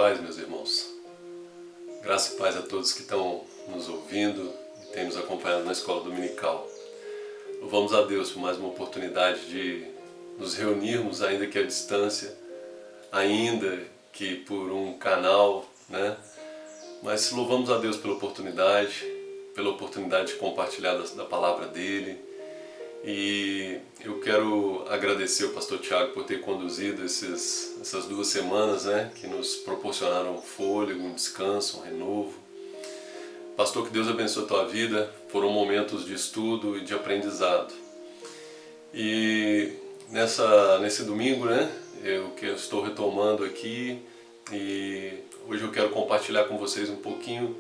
paz, meus irmãos. Graça e paz a todos que estão nos ouvindo e têm nos acompanhado na escola dominical. Louvamos a Deus por mais uma oportunidade de nos reunirmos, ainda que à distância, ainda que por um canal, né? Mas louvamos a Deus pela oportunidade de compartilhar da palavra dele. E eu quero agradecer ao pastor Tiago por ter conduzido essas 2 semanas, né, que nos proporcionaram um fôlego, um descanso, um renovo. Pastor, que Deus abençoe a tua vida. Foram momentos de estudo e de aprendizado. E nesse domingo, né, eu estou retomando aqui e hoje eu quero compartilhar com vocês um pouquinho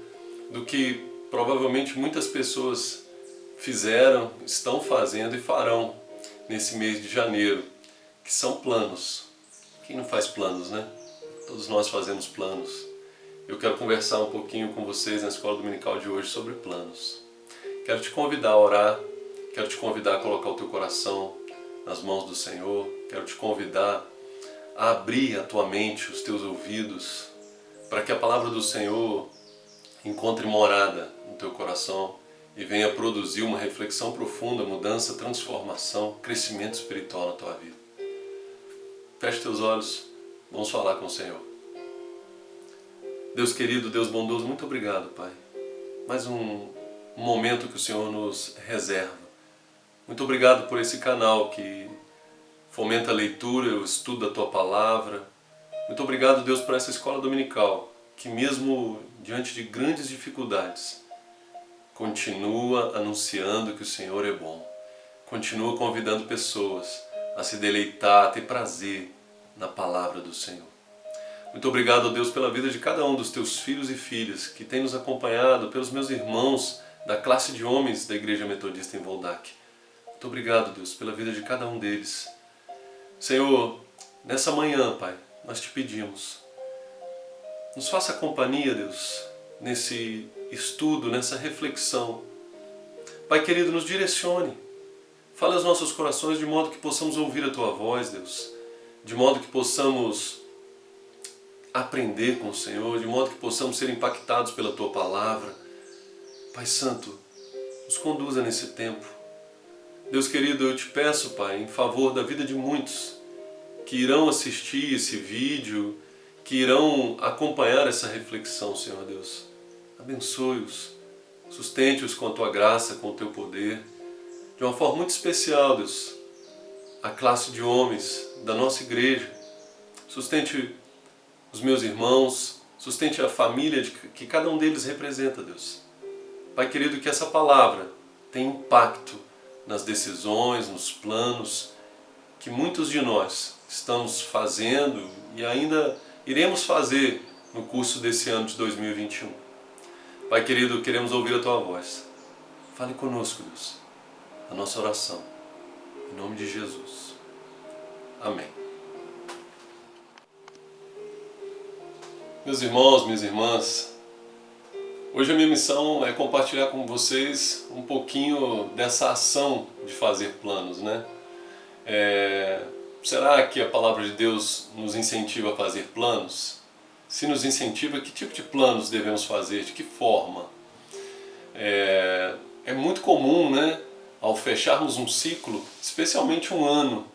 do que provavelmente muitas pessoas fizeram, estão fazendo e farão nesse mês de janeiro, que são planos. Quem não faz planos, né? Todos nós fazemos planos. Eu quero conversar um pouquinho com vocês na escola dominical de hoje sobre planos. Quero te convidar a orar, quero te convidar a colocar o teu coração nas mãos do Senhor, quero te convidar a abrir a tua mente, os teus ouvidos, para que a palavra do Senhor encontre morada no teu coração e venha produzir uma reflexão profunda, mudança, transformação, crescimento espiritual na tua vida. Feche teus olhos, vamos falar com o Senhor. Deus querido, Deus bondoso, muito obrigado, Pai. Mais um momento que o Senhor nos reserva. Muito obrigado por esse canal que fomenta a leitura, o estudo da tua palavra. Muito obrigado, Deus, por essa escola dominical, que mesmo diante de grandes dificuldades, continua anunciando que o Senhor é bom. Continua convidando pessoas a se deleitar, a ter prazer na palavra do Senhor. Muito obrigado, Deus, pela vida de cada um dos teus filhos e filhas que tem nos acompanhado, pelos meus irmãos da classe de homens da Igreja Metodista em Voldac. Muito obrigado, Deus, pela vida de cada um deles. Senhor, nessa manhã, Pai, nós te pedimos, nos faça companhia, Deus, nesse estudo, nessa reflexão. Pai querido, nos direcione. Fale aos nossos corações de modo que possamos ouvir a Tua voz, Deus. De modo que possamos aprender com o Senhor, de modo que possamos ser impactados pela Tua palavra. Pai Santo, nos conduza nesse tempo. Deus querido, eu te peço, Pai, em favor da vida de muitos que irão assistir esse vídeo, que irão acompanhar essa reflexão, Senhor Deus. Abençoe-os, sustente-os com a Tua graça, com o Teu poder. De uma forma muito especial, Deus, a classe de homens da nossa igreja. Sustente os meus irmãos, sustente a família que cada um deles representa, Deus. Pai querido, que essa palavra tenha impacto nas decisões, nos planos que muitos de nós estamos fazendo e ainda iremos fazer no curso desse ano de 2021. Pai querido, queremos ouvir a Tua voz. Fale conosco, Deus, a nossa oração. Em nome de Jesus. Amém. Meus irmãos, minhas irmãs, hoje a minha missão é compartilhar com vocês um pouquinho dessa ação de fazer planos, né? Será que a palavra de Deus nos incentiva a fazer planos? Se nos incentiva, que tipo de planos devemos fazer? De que forma? É muito comum, né, ao fecharmos um ciclo, especialmente um ano,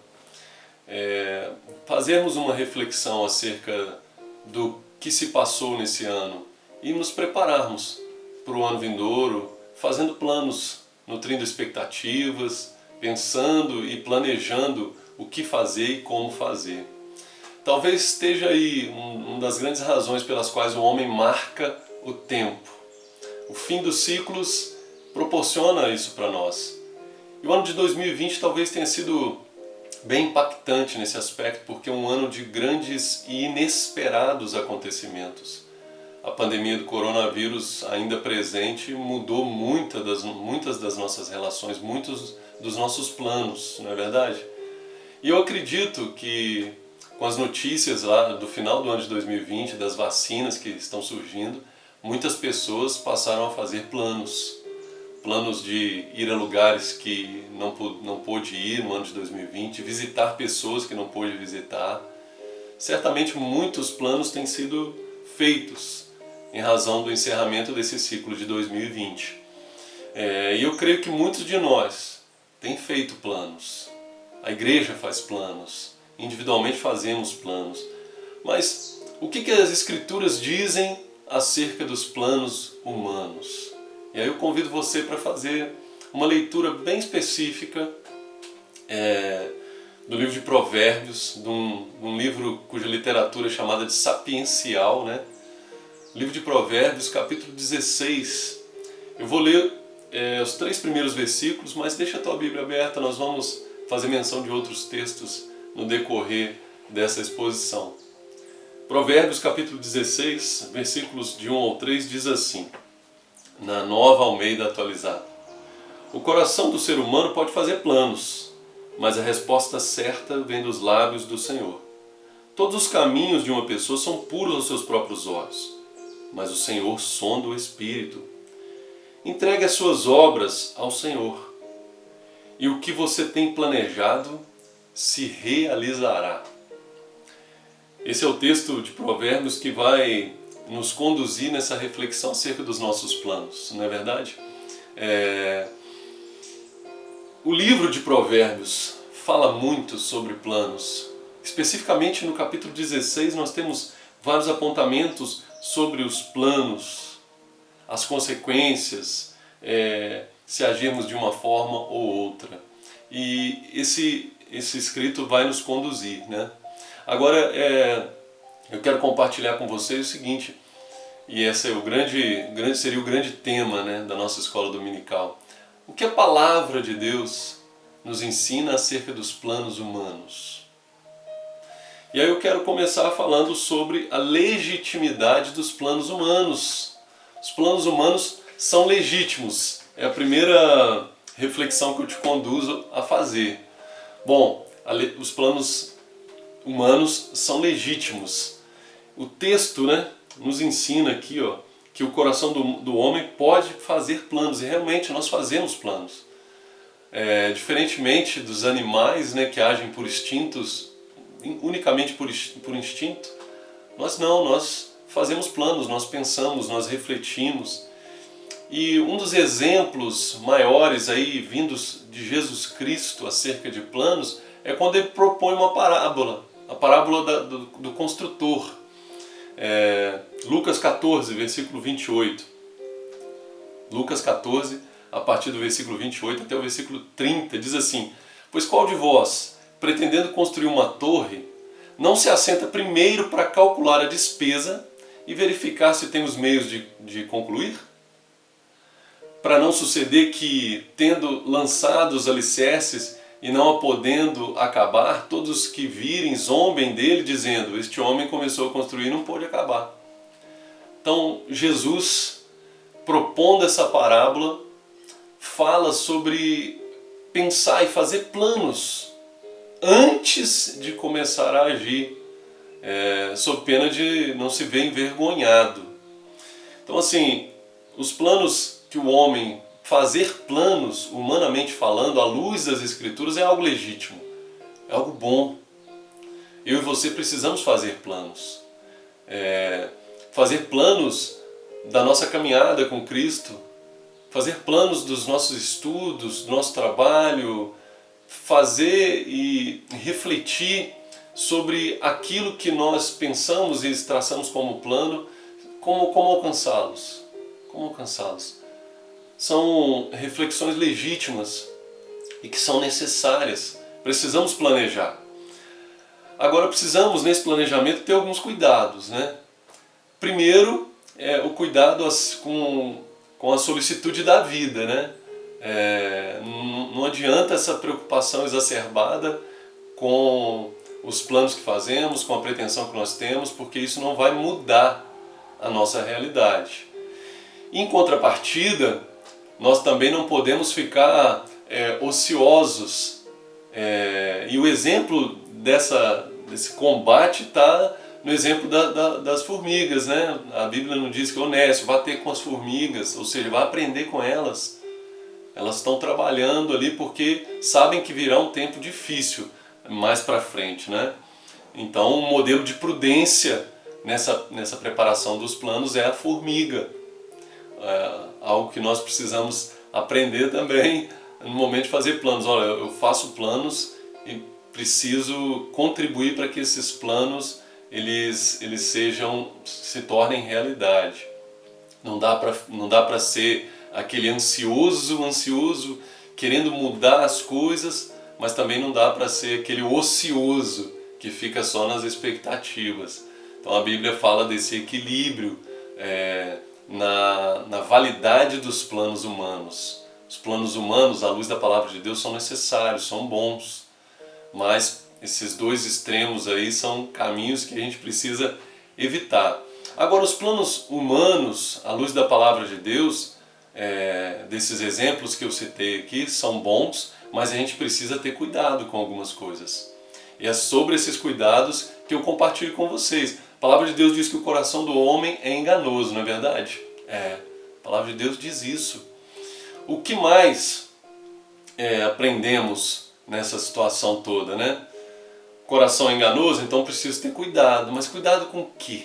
fazermos uma reflexão acerca do que se passou nesse ano e nos prepararmos para o ano vindouro, fazendo planos, nutrindo expectativas, pensando e planejando o que fazer e como fazer. Talvez esteja aí uma das grandes razões pelas quais o homem marca o tempo. O fim dos ciclos proporciona isso para nós. E o ano de 2020 talvez tenha sido bem impactante nesse aspecto, porque é um ano de grandes e inesperados acontecimentos. A pandemia do coronavírus ainda presente mudou muitas das nossas relações, muitos dos nossos planos, não é verdade? E eu acredito que com as notícias lá do final do ano de 2020, das vacinas que estão surgindo, muitas pessoas passaram a fazer planos de ir a lugares que não pôde ir no ano de 2020, visitar pessoas que não pôde visitar. Certamente muitos planos têm sido feitos em razão do encerramento desse ciclo de 2020. E eu creio que muitos de nós têm feito planos. A igreja faz planos, individualmente fazemos planos. Mas o que as Escrituras dizem acerca dos planos humanos? E aí eu convido você para fazer uma leitura bem específica do livro de Provérbios, de um livro cuja literatura é chamada de sapiencial, né? Livro de Provérbios, capítulo 16. Eu vou ler os 3 primeiros versículos, mas deixa a tua Bíblia aberta, nós vamos fazer menção de outros textos no decorrer dessa exposição. Provérbios, capítulo 16, versículos de 1 ao 3, diz assim, na Nova Almeida atualizada: o coração do ser humano pode fazer planos, mas a resposta certa vem dos lábios do Senhor. Todos os caminhos de uma pessoa são puros aos seus próprios olhos, mas o Senhor sonda o espírito. Entregue as suas obras ao Senhor, e o que você tem planejado se realizará. Esse é o texto de Provérbios que vai nos conduzir nessa reflexão acerca dos nossos planos, não é verdade? O livro de Provérbios fala muito sobre planos. Especificamente no capítulo 16 nós temos vários apontamentos sobre os planos, as consequências, se agirmos de uma forma ou outra. E esse escrito vai nos conduzir, né? Agora, eu quero compartilhar com vocês o seguinte, e esse é seria o grande tema, né, da nossa escola dominical. O que a palavra de Deus nos ensina acerca dos planos humanos? E aí eu quero começar falando sobre a legitimidade dos planos humanos. Os planos humanos são legítimos. É a primeira reflexão que eu te conduzo a fazer. Bom, os planos humanos são legítimos. O texto, né, nos ensina aqui, que o coração do homem pode fazer planos, e realmente nós fazemos planos. Diferentemente dos animais, né, que agem por instintos, unicamente por instinto, nós fazemos planos, nós pensamos, nós refletimos. E um dos exemplos maiores aí vindos de Jesus Cristo acerca de planos é quando ele propõe uma parábola, a parábola do construtor. Lucas 14, versículo 28. Lucas 14, a partir do versículo 28 até o versículo 30, diz assim: pois qual de vós, pretendendo construir uma torre, não se assenta primeiro para calcular a despesa e verificar se tem os meios de concluir? Para não suceder que, tendo lançado os alicerces e não a podendo acabar, todos os que virem zombem dele, dizendo: este homem começou a construir e não pôde acabar. Então, Jesus, propondo essa parábola, fala sobre pensar e fazer planos antes de começar a agir, sob pena de não se ver envergonhado. Então, assim, os planos que o homem, fazer planos, humanamente falando, à luz das Escrituras, é algo legítimo, é algo bom. Eu e você precisamos fazer planos. Fazer planos da nossa caminhada com Cristo, fazer planos dos nossos estudos, do nosso trabalho, fazer e refletir sobre aquilo que nós pensamos e traçamos como plano, como alcançá-los. Como alcançá-los. São reflexões legítimas e que são necessárias. Precisamos planejar. Agora precisamos, nesse planejamento, ter alguns cuidados, né? Primeiro, o cuidado com a solicitude da vida, né? Não adianta essa preocupação exacerbada com os planos que fazemos, com a pretensão que nós temos, porque isso não vai mudar a nossa realidade. Em contrapartida, nós também não podemos ficar ociosos. E o exemplo desse combate está no exemplo das formigas, né? A Bíblia não diz que é honesto, vá ter com as formigas, ou seja, vá aprender com elas. Elas estão trabalhando ali porque sabem que virá um tempo difícil mais para frente, né? Então, um modelo de prudência nessa preparação dos planos é a formiga. Algo que nós precisamos aprender também no momento de fazer planos. Olha, eu faço planos e preciso contribuir para que esses planos eles se tornem realidade. Não dá para ser aquele ansioso, querendo mudar as coisas, mas também não dá para ser aquele ocioso que fica só nas expectativas. Então a Bíblia fala desse equilíbrio na validade dos planos humanos. Os planos humanos, à luz da palavra de Deus, são necessários, são bons, mas esses dois extremos aí são caminhos que a gente precisa evitar. Agora, os planos humanos, à luz da palavra de Deus, desses exemplos que eu citei aqui, são bons, mas a gente precisa ter cuidado com algumas coisas. E é sobre esses cuidados que eu compartilho com vocês. A palavra de Deus diz que o coração do homem é enganoso, não é verdade? A palavra de Deus diz isso. O que mais aprendemos nessa situação toda, né? Coração é enganoso, então preciso ter cuidado. Mas cuidado com o quê?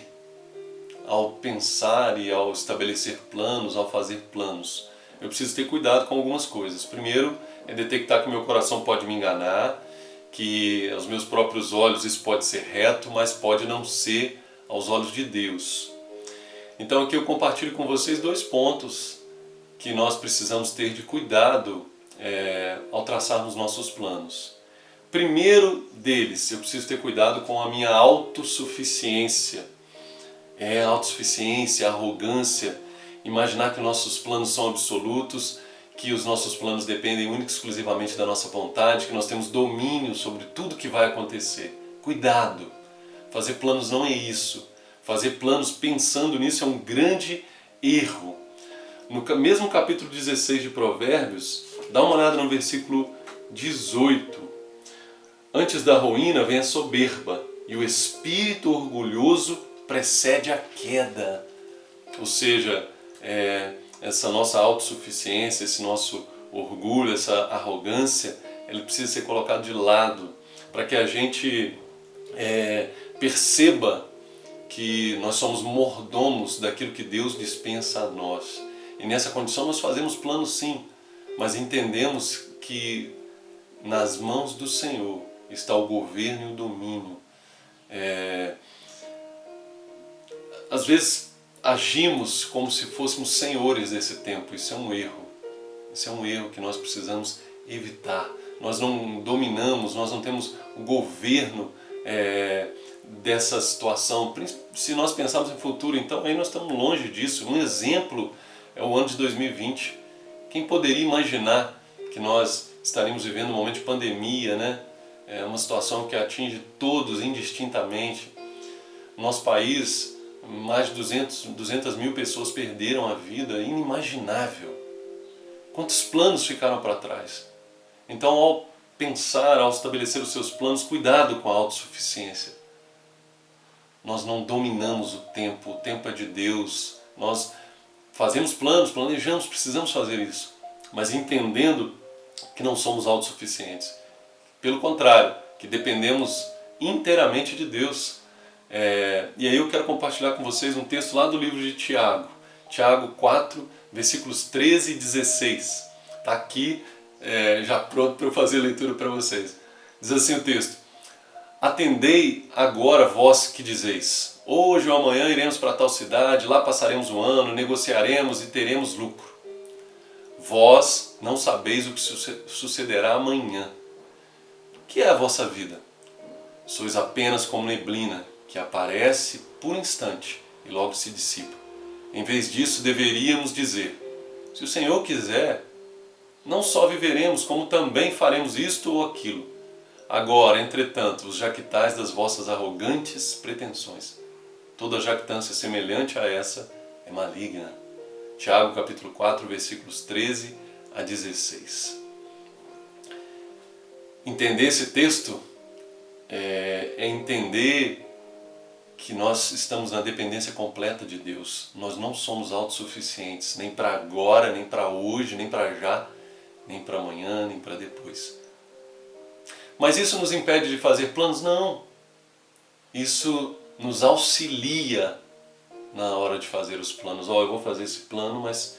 Ao pensar e ao estabelecer planos, ao fazer planos, eu preciso ter cuidado com algumas coisas. Primeiro é detectar que o meu coração pode me enganar, que aos meus próprios olhos isso pode ser reto, mas pode não ser aos olhos de Deus. Então aqui eu compartilho com vocês 2 pontos que nós precisamos ter de cuidado ao traçarmos nossos planos. Primeiro deles, eu preciso ter cuidado com a minha autossuficiência. Autossuficiência, arrogância, imaginar que nossos planos são absolutos, que os nossos planos dependem única e exclusivamente da nossa vontade, que nós temos domínio sobre tudo que vai acontecer. Cuidado! Fazer planos não é isso. Fazer planos pensando nisso é um grande erro. No mesmo capítulo 16 de Provérbios, dá uma olhada no versículo 18. Antes da ruína vem a soberba, e o espírito orgulhoso precede a queda. Ou seja, essa nossa autossuficiência, esse nosso orgulho, essa arrogância, ele precisa ser colocado de lado para que a gente perceba que nós somos mordomos daquilo que Deus dispensa a nós. E nessa condição nós fazemos planos sim, mas entendemos que nas mãos do Senhor está o governo e o domínio. Às vezes agimos como se fôssemos senhores desse tempo. Isso é um erro. Isso é um erro que nós precisamos evitar. Nós não dominamos, nós não temos o governo dessa situação. Se nós pensarmos em futuro, então aí nós estamos longe disso. Um exemplo é o ano de 2020. Quem poderia imaginar que nós estaríamos vivendo um momento de pandemia, né? É uma situação que atinge todos indistintamente. No nosso país, mais de 200 mil pessoas perderam a vida, inimaginável. Quantos planos ficaram para trás? Então, ao pensar, ao estabelecer os seus planos, cuidado com a autossuficiência. Nós não dominamos o tempo é de Deus. Nós fazemos planos, planejamos, precisamos fazer isso, mas entendendo que não somos autossuficientes. Pelo contrário, que dependemos inteiramente de Deus. E aí eu quero compartilhar com vocês um texto lá do livro de Tiago. Tiago 4, versículos 13 e 16. Está aqui já pronto para eu fazer a leitura para vocês. Diz assim o texto: Atendei agora vós que dizeis: hoje ou amanhã iremos para tal cidade, lá passaremos um ano, negociaremos e teremos lucro. Vós não sabeis o que sucederá amanhã. O que é a vossa vida? Sois apenas como neblina, que aparece por instante e logo se dissipa. Em vez disso, deveríamos dizer: se o Senhor quiser, não só viveremos, como também faremos isto ou aquilo. Agora, entretanto, vos jactais das vossas arrogantes pretensões. Toda jactância semelhante a essa é maligna. Tiago capítulo 4, versículos 13 a 16. Entender esse texto é entender que nós estamos na dependência completa de Deus. Nós não somos autossuficientes, nem para agora, nem para hoje, nem para já, nem para amanhã, nem para depois. Mas isso nos impede de fazer planos? Não. Isso nos auxilia na hora de fazer os planos. Eu vou fazer esse plano, mas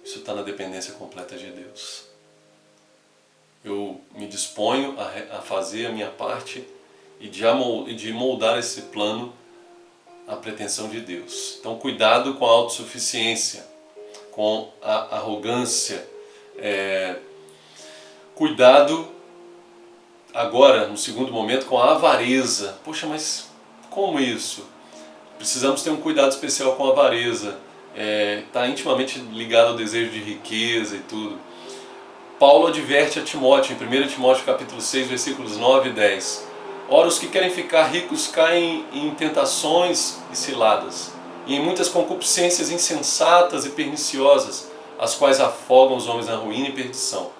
isso está na dependência completa de Deus. Eu me disponho a fazer a minha parte e de moldar esse plano à pretensão de Deus. Então, cuidado com a autossuficiência, com a arrogância. Cuidado agora, no segundo momento, com a avareza. Poxa, mas como isso? Precisamos ter um cuidado especial com a avareza. Está intimamente ligado ao desejo de riqueza e tudo. Paulo adverte a Timóteo, em 1 Timóteo capítulo 6, versículos 9 e 10. Ora, os que querem ficar ricos caem em tentações e ciladas, e em muitas concupiscências insensatas e perniciosas, as quais afogam os homens na ruína e perdição.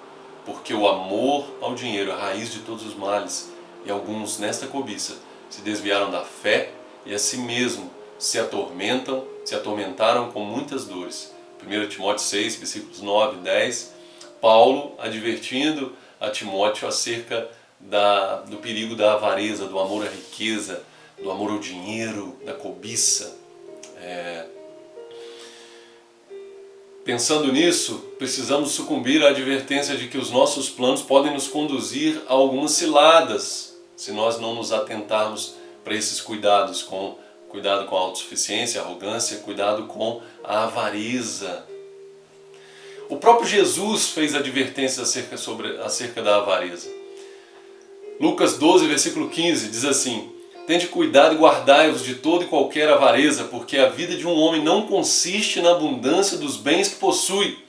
Porque o amor ao dinheiro é a raiz de todos os males, e alguns, nesta cobiça, se desviaram da fé e a si mesmo se atormentaram com muitas dores. 1 Timóteo 6, versículos 9 e 10, Paulo advertindo a Timóteo acerca do perigo da avareza, do amor à riqueza, do amor ao dinheiro, da cobiça. Pensando nisso, precisamos sucumbir à advertência de que os nossos planos podem nos conduzir a algumas ciladas, se nós não nos atentarmos para esses cuidado com a autossuficiência, a arrogância, cuidado com a avareza. O próprio Jesus fez advertências acerca da avareza. Lucas 12, versículo 15, diz assim: tende cuidado e guardai-vos de toda e qualquer avareza, porque a vida de um homem não consiste na abundância dos bens que possui.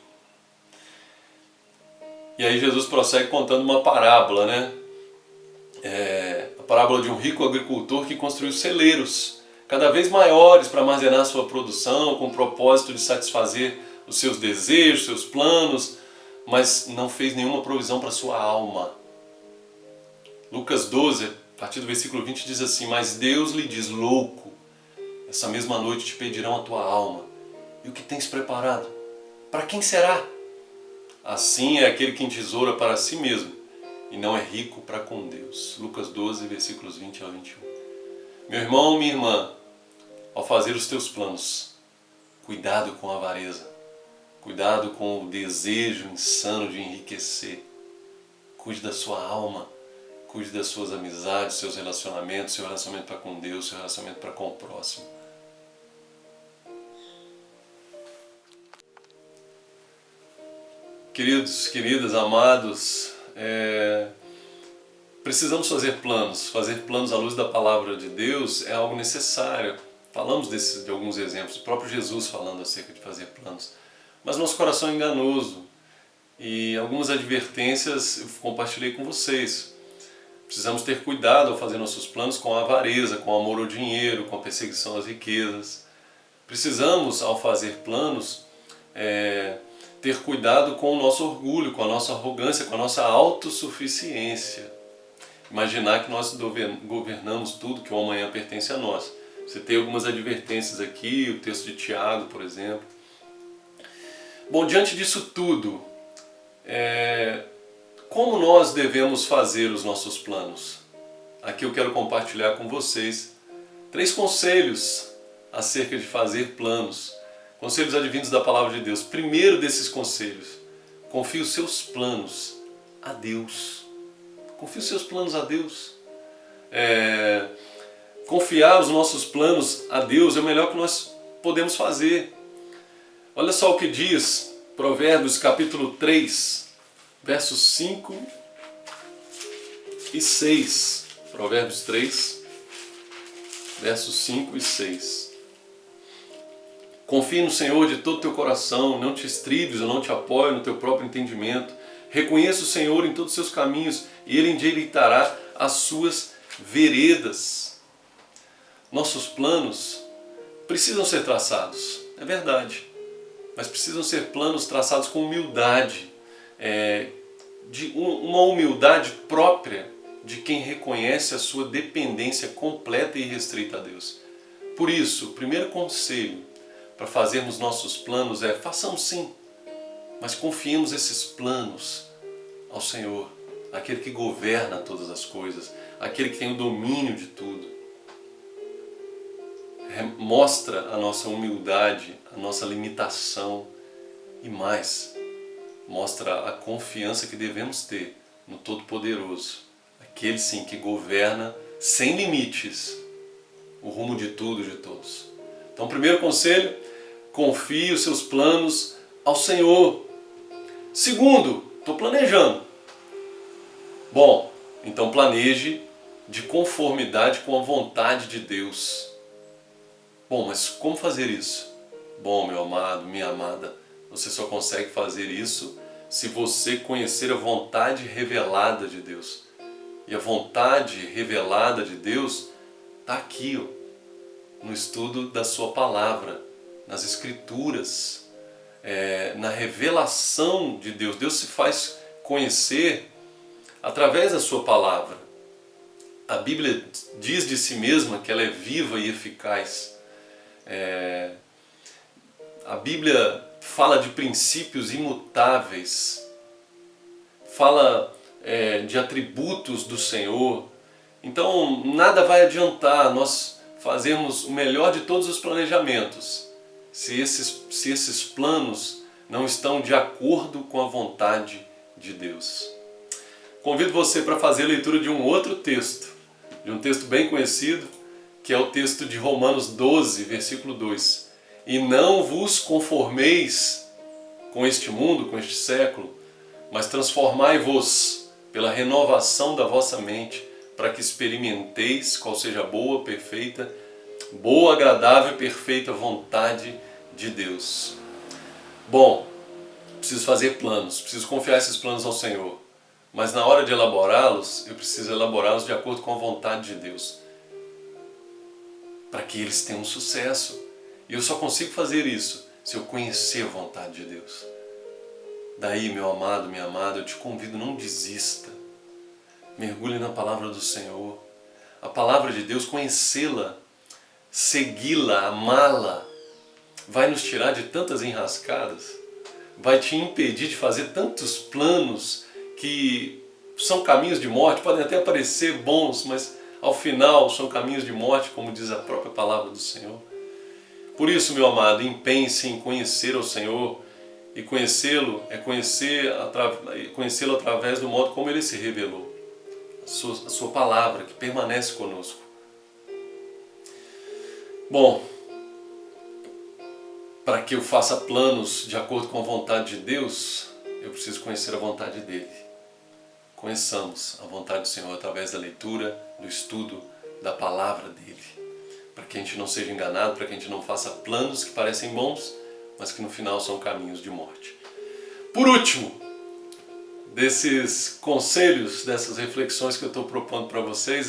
E aí Jesus prossegue contando uma parábola, né? A parábola de um rico agricultor que construiu celeiros cada vez maiores para armazenar sua produção, com o propósito de satisfazer os seus desejos, seus planos, mas não fez nenhuma provisão para sua alma. Lucas 12, a partir do versículo 20, diz assim: mas Deus lhe diz: louco, essa mesma noite te pedirão a tua alma, e o que tens preparado? Para quem será? Assim é aquele que entesoura para si mesmo e não é rico para com Deus. Lucas 12, versículos 20 ao 21. Meu irmão, minha irmã, ao fazer os teus planos, cuidado com a avareza, cuidado com o desejo insano de enriquecer. Cuide da sua alma, cuide das suas amizades, seus relacionamentos, seu relacionamento para com Deus, seu relacionamento para com o próximo. Queridos, queridas, amados, precisamos fazer planos à luz da palavra de Deus é algo necessário. Falamos de alguns exemplos, o próprio Jesus falando acerca de fazer planos. Mas nosso coração é enganoso e algumas advertências eu compartilhei com vocês. Precisamos ter cuidado ao fazer nossos planos com a avareza, com o amor ao dinheiro, com a perseguição às riquezas. Precisamos, ao fazer planos, ter cuidado com o nosso orgulho, com a nossa arrogância, com a nossa autossuficiência. Imaginar que nós governamos tudo, que o amanhã pertence a nós. Você tem algumas advertências aqui, o texto de Tiago, por exemplo. Bom, diante disso tudo, como nós devemos fazer os nossos planos? Aqui eu quero compartilhar com vocês 3 conselhos acerca de fazer planos. Conselhos advindos da palavra de Deus. Primeiro desses conselhos: confie os seus planos a Deus. Confie os seus planos a Deus. Confiar os nossos planos a Deus é o melhor que nós podemos fazer. Olha só o que diz Provérbios capítulo 3, versos 5 e 6. Provérbios 3, versos 5 e 6. Confie no Senhor de todo o teu coração, não te estribes ou não te apoie no teu próprio entendimento. Reconheça o Senhor em todos os seus caminhos e Ele endireitará as suas veredas. Nossos planos precisam ser traçados, é verdade, mas precisam ser planos traçados com humildade, de uma humildade própria de quem reconhece a sua dependência completa e restrita a Deus. Por isso, o primeiro conselho para fazermos nossos planos é: façamos sim, mas confiemos esses planos ao Senhor, aquele que governa todas as coisas, aquele que tem o domínio de tudo. mostra a nossa humildade, a nossa limitação e mais, mostra a confiança que devemos ter no Todo-Poderoso, aquele sim que governa sem limites o rumo de tudo e de todos. Então, primeiro conselho, confie os seus planos ao Senhor. Segundo, estou planejando. Bom, então planeje de conformidade com a vontade de Deus. Bom, mas como fazer isso? Bom, meu amado, minha amada, você só consegue fazer isso se você conhecer a vontade revelada de Deus. E a vontade revelada de Deus está aqui, ó, no estudo da sua palavra, nas Escrituras, na revelação de Deus. Deus se faz conhecer através da sua palavra. A Bíblia diz de si mesma que ela é viva e eficaz. A Bíblia fala de princípios imutáveis, fala de atributos do Senhor. Então nada vai adiantar nós fazermos o melhor de todos os planejamentos se esses planos não estão de acordo com a vontade de Deus. Convido você para fazer a leitura de um outro texto, de um texto bem conhecido, que é o texto de Romanos 12, versículo 2. E não vos conformeis com este mundo, com este século, mas transformai-vos pela renovação da vossa mente, para que experimenteis qual seja a boa, agradável e perfeita vontade de Deus. Bom, preciso fazer planos, preciso confiar esses planos ao Senhor, mas na hora de elaborá-los, eu preciso elaborá-los de acordo com a vontade de Deus, para que eles tenham sucesso. E eu só consigo fazer isso se eu conhecer a vontade de Deus. Daí, meu amado, minha amada, eu te convido, não desista. Mergulhe na palavra do Senhor. A palavra de Deus, conhecê-la, segui-la, amá-la, vai nos tirar de tantas enrascadas, vai te impedir de fazer tantos planos que são caminhos de morte, podem até parecer bons, mas ao final são caminhos de morte, como diz a própria palavra do Senhor. Por isso, meu amado, empenhe-se em conhecer o Senhor, e conhecê-lo é conhecê-lo através do modo como Ele se revelou, a sua palavra que permanece conosco. Bom, para que eu faça planos de acordo com a vontade de Deus, eu preciso conhecer a vontade dEle. Conheçamos a vontade do Senhor através da leitura, do estudo da palavra dEle, para que a gente não seja enganado, para que a gente não faça planos que parecem bons, mas que no final são caminhos de morte. Por último, desses conselhos, dessas reflexões que eu estou propondo para vocês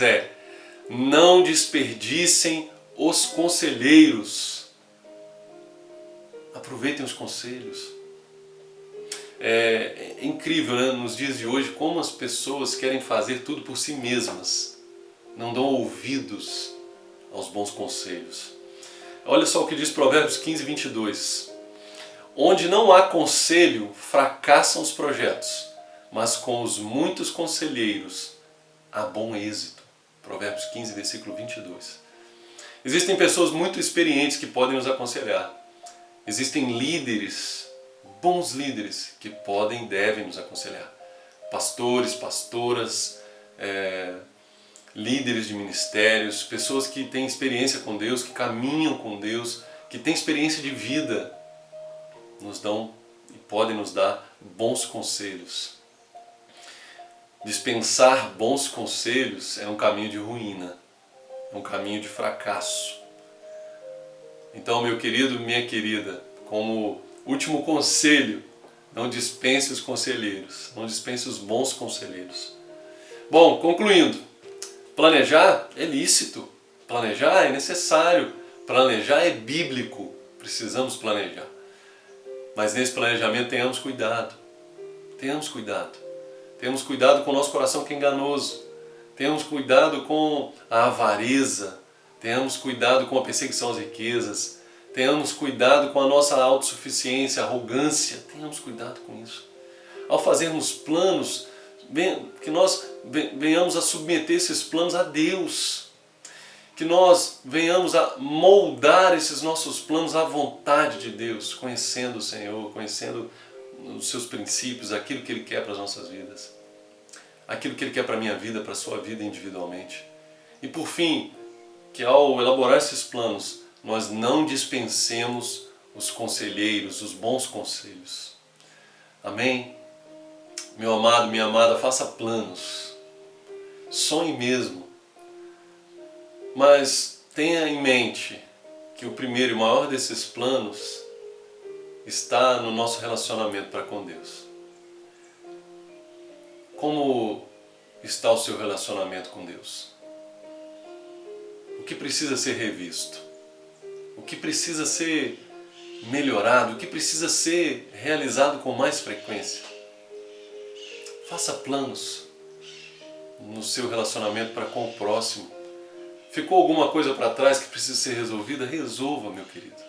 não desperdicem os conselheiros. Aproveitem os conselhos. É incrível, né? Nos dias de hoje, como as pessoas querem fazer tudo por si mesmas, não dão ouvidos aos bons conselhos. Olha só o que diz Provérbios 15, 22. Onde não há conselho, fracassam os projetos, mas com os muitos conselheiros há bom êxito. Provérbios 15, versículo 22. Existem pessoas muito experientes que podem nos aconselhar. Existem líderes, bons líderes, que podem e devem nos aconselhar. Pastores, pastoras, líderes de ministérios, pessoas que têm experiência com Deus, que caminham com Deus, que têm experiência de vida, nos dão e podem nos dar bons conselhos. Dispensar bons conselhos é um caminho de ruína, é um caminho de fracasso. Então, meu querido, minha querida, como último conselho, não dispense os conselheiros, não dispense os bons conselheiros. Bom, concluindo, planejar é lícito, planejar é necessário, planejar é bíblico, precisamos planejar. Mas nesse planejamento tenhamos cuidado, tenhamos cuidado. Tenhamos cuidado com o nosso coração que é enganoso, tenhamos cuidado com a avareza, tenhamos cuidado com a perseguição às riquezas, tenhamos cuidado com a nossa autossuficiência, arrogância, tenhamos cuidado com isso. Ao fazermos planos, que nós venhamos a submeter esses planos a Deus. que nós venhamos a moldar esses nossos planos à vontade de Deus, conhecendo o Senhor, conhecendo os seus princípios, aquilo que Ele quer para as nossas vidas, aquilo que Ele quer para a minha vida, para a sua vida individualmente. E por fim, que ao elaborar esses planos, nós não dispensemos os conselheiros, os bons conselhos. Amém? Meu amado, minha amada, faça planos. Sonhe mesmo. Mas tenha em mente que o primeiro e maior desses planos está no nosso relacionamento para com Deus. Como está o seu relacionamento com Deus? O que precisa ser revisto? O que precisa ser melhorado? O que precisa ser realizado com mais frequência? Faça planos no seu relacionamento para com o próximo. Ficou alguma coisa para trás que precisa ser resolvida? Resolva, meu querido.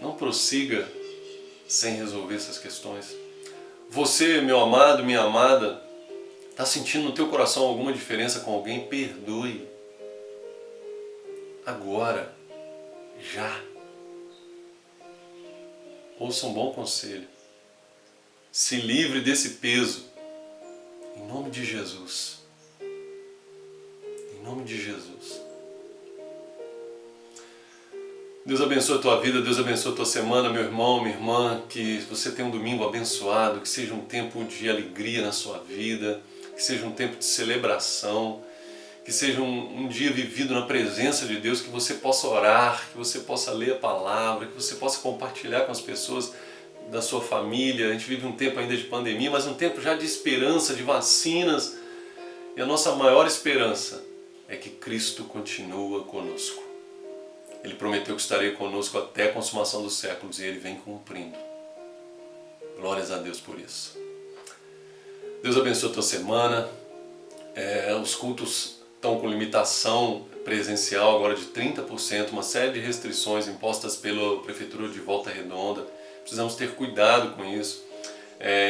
Não prossiga sem resolver essas questões. Você, meu amado, minha amada, está sentindo no teu coração alguma diferença com alguém? Perdoe. Agora. Já. Ouça um bom conselho. Se livre desse peso. Em nome de Jesus. Em nome de Jesus. Deus abençoe a tua vida, Deus abençoe a tua semana, meu irmão, minha irmã, que você tenha um domingo abençoado, que seja um tempo de alegria na sua vida, que seja um tempo de celebração, que seja um dia vivido na presença de Deus, que você possa orar, que você possa ler a palavra, que você possa compartilhar com as pessoas da sua família. A gente vive um tempo ainda de pandemia, mas um tempo já de esperança, de vacinas. E a nossa maior esperança é que Cristo continua conosco. Ele prometeu que estaria conosco até a consumação dos séculos e Ele vem cumprindo. Glórias a Deus por isso. Deus abençoe a tua semana. Os cultos estão com limitação presencial agora de 30%, uma série de restrições impostas pela Prefeitura de Volta Redonda. Precisamos ter cuidado com isso.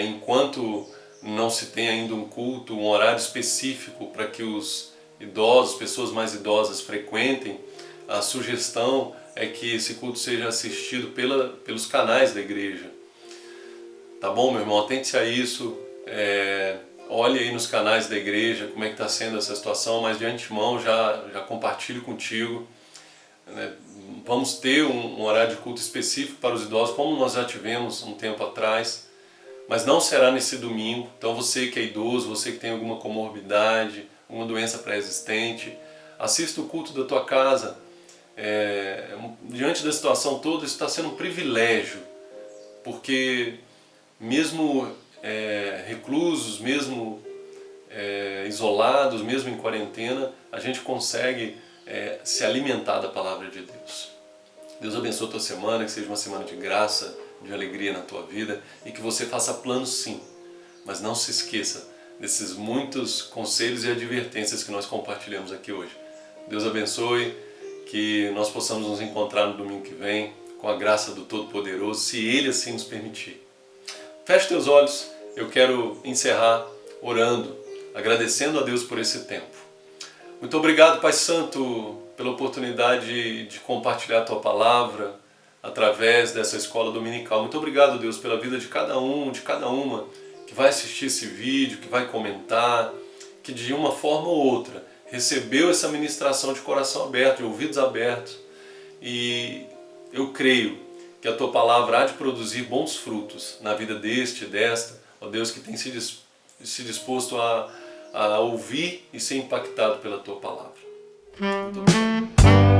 Enquanto não se tem ainda um culto, um horário específico para que os idosos, pessoas mais idosas frequentem, a sugestão é que esse culto seja assistido pelos canais da igreja. Tá bom, meu irmão? Atente-se a isso. Olhe aí nos canais da igreja como é que está sendo essa situação, mas de antemão já compartilho contigo. Vamos ter um horário de culto específico para os idosos, como nós já tivemos um tempo atrás, mas não será nesse domingo. Então você que é idoso, você que tem alguma comorbidade, alguma doença pré-existente, assista o culto da tua casa. Diante da situação toda, isso está sendo um privilégio, porque mesmo reclusos, mesmo isolados, mesmo em quarentena, a gente consegue se alimentar da palavra de Deus. Deus abençoe a tua semana, que seja uma semana de graça, de alegria na tua vida e que você faça planos sim, mas não se esqueça desses muitos conselhos e advertências que nós compartilhamos aqui hoje. Deus abençoe, que nós possamos nos encontrar no domingo que vem com a graça do Todo-Poderoso, se Ele assim nos permitir. Feche teus olhos, eu quero encerrar orando, agradecendo a Deus por esse tempo. Muito obrigado, Pai Santo, pela oportunidade de compartilhar a Tua Palavra através dessa escola dominical. Muito obrigado, Deus, pela vida de cada um, de cada uma que vai assistir esse vídeo, que vai comentar, que de uma forma ou outra recebeu essa ministração de coração aberto, de ouvidos abertos. E eu creio que a Tua Palavra há de produzir bons frutos na vida deste e desta, ó Deus, que tem se disposto a ouvir e ser impactado pela Tua Palavra. Muito obrigado.